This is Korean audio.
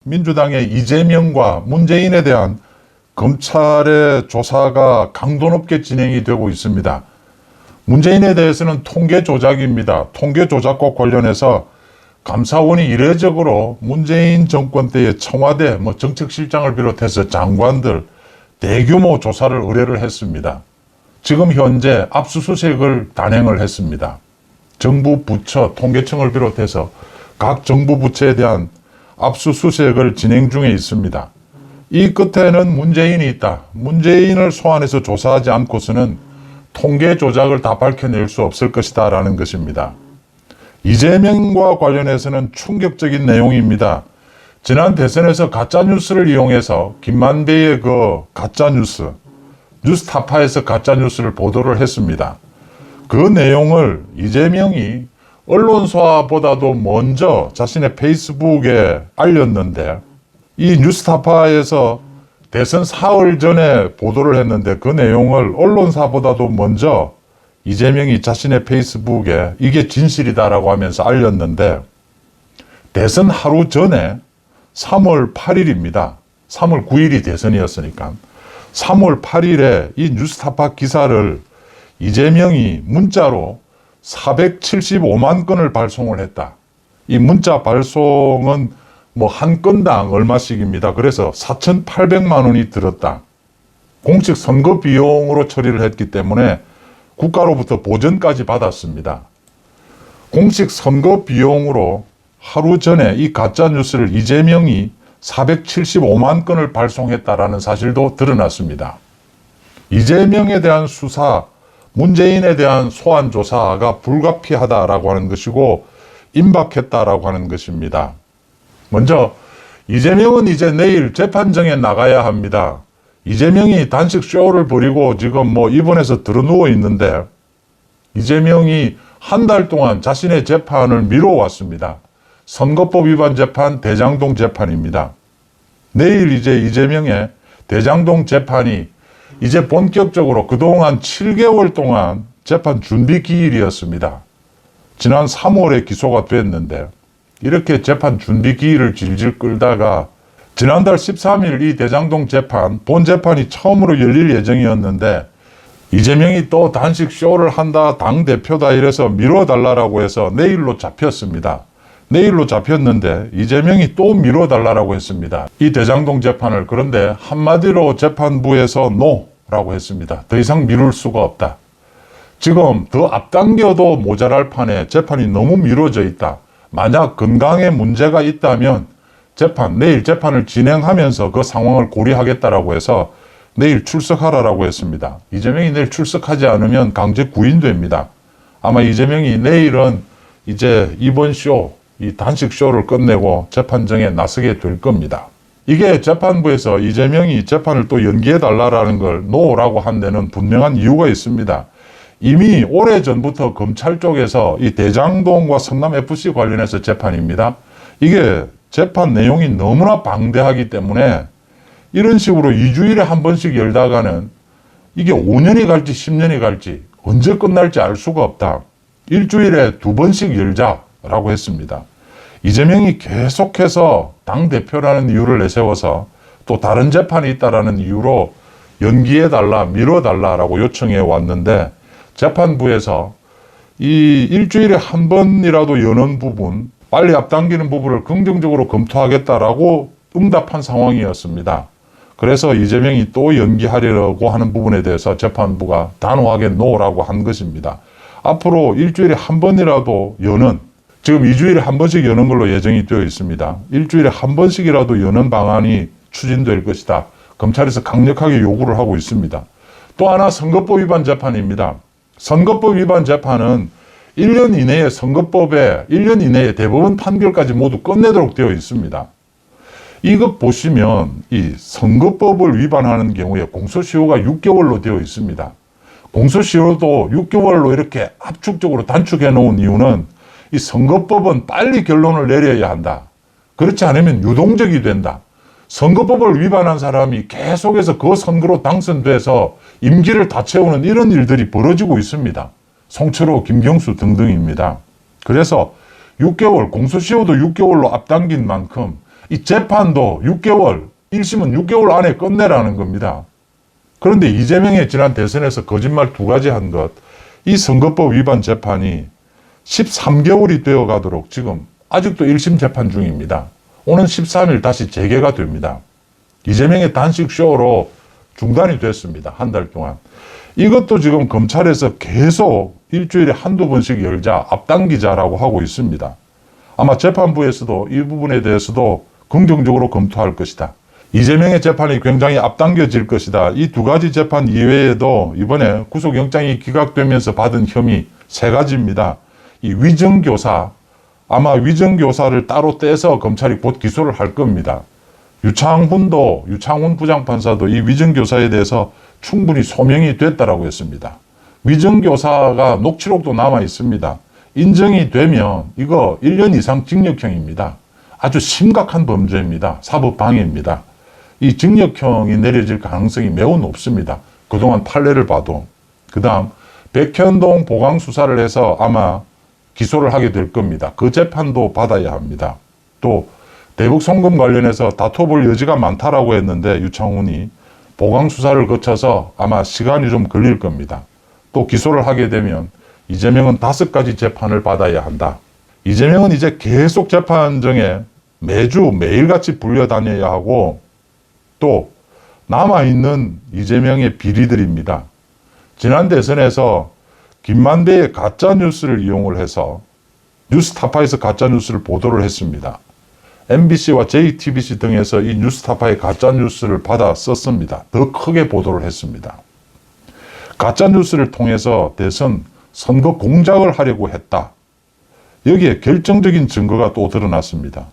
민주당의 이재명과 문재인에 대한 검찰의 조사가 강도 높게 진행이 되고 있습니다. 문재인에 대해서는 통계 조작입니다. 통계 조작과 관련해서 감사원이 이례적으로 문재인 정권 때의 청와대 정책실장을 비롯해서 장관들 대규모 조사를 의뢰를 했습니다. 지금 현재 압수수색을 단행을 했습니다. 정부 부처 통계청을 비롯해서 각 정부 부처에 대한 압수수색을 진행 중에 있습니다. 이 끝에는 문재인이 있다. 문재인을 소환해서 조사하지 않고서는 통계 조작을 다 밝혀낼 수 없을 것이다 라는 것입니다. 이재명과 관련해서는 충격적인 내용입니다. 지난 대선에서 가짜뉴스를 이용해서 김만배의 그 가짜뉴스, 뉴스타파에서 가짜뉴스를 보도를 했습니다. 그 내용을 이재명이 언론사보다도 먼저 자신의 페이스북에 알렸는데, 이 뉴스타파에서 대선 사흘 전에 보도를 했는데 그 내용을 언론사보다도 먼저 이재명이 자신의 페이스북에 이게 진실이다라고 하면서 알렸는데, 대선 하루 전에 3월 8일입니다. 3월 9일이 대선이었으니까 3월 8일에 이 뉴스타파 기사를 이재명이 문자로 475만 건을 발송을 했다. 이 문자 발송은 한 건당 얼마씩입니다. 그래서 4,800만 원이 들었다. 공식 선거 비용으로 처리를 했기 때문에 국가로부터 보전까지 받았습니다. 공식 선거 비용으로 하루 전에 이 가짜뉴스를 이재명이 475만 건을 발송했다라는 사실도 드러났습니다. 이재명에 대한 수사, 문재인에 대한 소환 조사가 불가피하다라고 하는 것이고 임박했다라고 하는 것입니다. 먼저 이재명은 이제 내일 재판정에 나가야 합니다. 이재명이 단식 쇼를 벌이고 지금 입원해서 드러누워 있는데, 이재명이 한 달 동안 자신의 재판을 미뤄왔습니다. 선거법 위반 재판, 대장동 재판입니다. 내일 이제 이재명의 대장동 재판이 이제 본격적으로 그동안 7개월 동안 재판 준비 기일이었습니다. 지난 3월에 기소가 됐는데, 이렇게 재판 준비 기일을 질질 끌다가 지난달 13일 이 대장동 재판, 본 재판이 처음으로 열릴 예정이었는데, 이재명이 또 단식 쇼를 한다, 당대표다 이래서 미뤄달라고 해서 내일로 잡혔습니다. 내일로 잡혔는데 이재명이 또 미뤄달라고 했습니다. 이 대장동 재판을. 그런데 한마디로 재판부에서 노라고 했습니다. 더 이상 미룰 수가 없다. 지금 더 앞당겨도 모자랄 판에 재판이 너무 미뤄져 있다. 만약 건강에 문제가 있다면 내일 재판을 진행하면서 그 상황을 고려하겠다라고 해서 내일 출석하라고 했습니다. 이재명이 내일 출석하지 않으면 강제 구인됩니다. 아마 이재명이 내일은 이제 이번 쇼, 이 단식 쇼를 끝내고 재판정에 나서게 될 겁니다. 이게 재판부에서 이재명이 재판을 또 연기해달라는 걸 노라고 한 데는 분명한 이유가 있습니다. 이미 오래전부터 검찰 쪽에서 이 대장동과 성남FC 관련해서 재판입니다. 이게 재판 내용이 너무나 방대하기 때문에 이런 식으로 2주일에 한 번씩 열다가는 이게 5년이 갈지 10년이 갈지 언제 끝날지 알 수가 없다. 일주일에 2번씩 열자라고 했습니다. 이재명이 계속해서 당대표라는 이유를 내세워서 또 다른 재판이 있다라는 이유로 연기해달라, 미뤄달라라고 요청해 왔는데, 재판부에서 이 일주일에 한 번이라도 여는 부분, 빨리 앞당기는 부분을 긍정적으로 검토하겠다라고 응답한 상황이었습니다. 그래서 이재명이 또 연기하려고 하는 부분에 대해서 재판부가 단호하게 노라고 한 것입니다. 앞으로 일주일에 한 번이라도 여는, 지금 2주일에 한 번씩 여는 걸로 예정이 되어 있습니다. 일주일에 한 번씩이라도 여는 방안이 추진될 것이다. 검찰에서 강력하게 요구를 하고 있습니다. 또 하나 선거법 위반 재판입니다. 선거법 위반 재판은 1년 이내에 선거법에 1년 이내에 대법원 판결까지 모두 끝내도록 되어 있습니다. 이것 보시면 이 선거법을 위반하는 경우에 공소시효가 6개월로 되어 있습니다. 공소시효도 6개월로 이렇게 압축적으로 단축해 놓은 이유는 이 선거법은 빨리 결론을 내려야 한다. 그렇지 않으면 유동적이 된다. 선거법을 위반한 사람이 계속해서 그 선거로 당선돼서 임기를 다 채우는 이런 일들이 벌어지고 있습니다. 송철호, 김경수 등등입니다. 그래서 6개월, 공소시효도 6개월로 앞당긴 만큼 이 재판도 6개월, 1심은 6개월 안에 끝내라는 겁니다. 그런데 이재명이 지난 대선에서 거짓말 2가지 한 것, 이 선거법 위반 재판이 13개월이 되어 가도록 지금 아직도 1심 재판 중입니다. 오는 13일 다시 재개가 됩니다. 이재명의 단식 쇼로 중단이 됐습니다. 한 달 동안. 이것도 지금 검찰에서 계속 일주일에 한두 번씩 열자, 앞당기자라고 하고 있습니다. 아마 재판부에서도 이 부분에 대해서도 긍정적으로 검토할 것이다. 이재명의 재판이 굉장히 앞당겨질 것이다. 이 2가지 재판 이외에도 이번에 구속영장이 기각되면서 받은 혐의 3가지입니다. 이 위정교사, 아마 위정교사를 따로 떼서 검찰이 곧 기소를 할 겁니다. 유창훈 부장판사도 이 위정교사에 대해서 충분히 소명이 됐다라고 했습니다. 위정교사가 녹취록도 남아 있습니다. 인정이 되면 이거 1년 이상 징역형입니다. 아주 심각한 범죄입니다. 사법방해입니다. 이 징역형이 내려질 가능성이 매우 높습니다. 그동안 판례를 봐도. 그 다음 백현동 보강 수사를 해서 아마 기소를 하게 될 겁니다. 그 재판도 받아야 합니다. 또 대북 송금 관련해서 다퉈볼 여지가 많다라고 했는데 유창훈이 보강 수사를 거쳐서 아마 시간이 좀 걸릴 겁니다. 또 기소를 하게 되면 이재명은 5가지 재판을 받아야 한다. 이재명은 이제 계속 재판정에 매주 매일같이 불려다녀야 하고 또 남아있는 이재명의 비리들입니다. 지난 대선에서 김만배의 가짜뉴스를 이용을 해서 뉴스타파에서 가짜뉴스를 보도를 했습니다. MBC와 JTBC 등에서 이 뉴스타파의 가짜뉴스를 받아 썼습니다. 더 크게 보도를 했습니다. 가짜뉴스를 통해서 대선 선거 공작을 하려고 했다. 여기에 결정적인 증거가 또 드러났습니다.